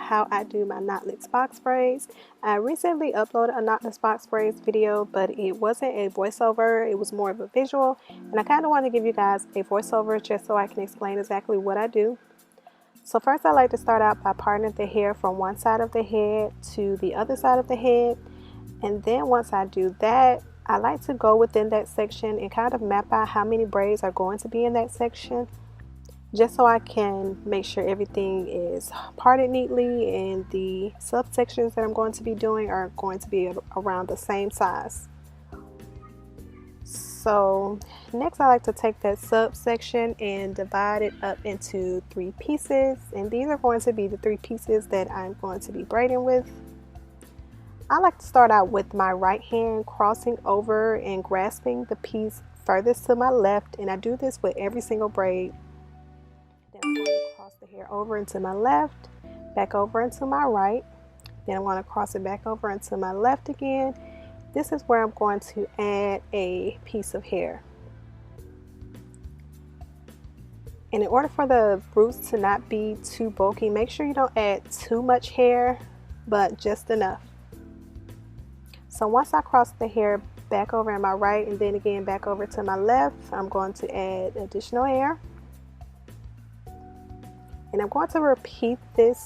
how I do my knotless box braids. I recently uploaded a knotless box braids video, but it wasn't a voiceover, it was more of a visual, and I kind of want to give you guys a voiceover just so I can explain exactly what I do. So first I like to start out by parting the hair from one side of the head to the other side of the head, and then once I do that, I like to go within that section and kind of map out how many braids are going to be in that section, just so I can make sure everything is parted neatly and the subsections that I'm going to be doing are going to be around the same size. So next I like to take that subsection and divide it up into 3 pieces, and these are going to be the 3 pieces that I'm going to be braiding with. I like to start out with my right hand crossing over and grasping the piece furthest to my left, and I do this with every single braid. Then I'm going to cross the hair over into my left, back over into my right. Then I'm going to cross it back over into my left again. This is where I'm going to add a piece of hair. And in order for the roots to not be too bulky, make sure you don't add too much hair, but just enough. So once I cross the hair back over in my right and then again back over to my left, I'm going to add additional hair. And I'm going to repeat this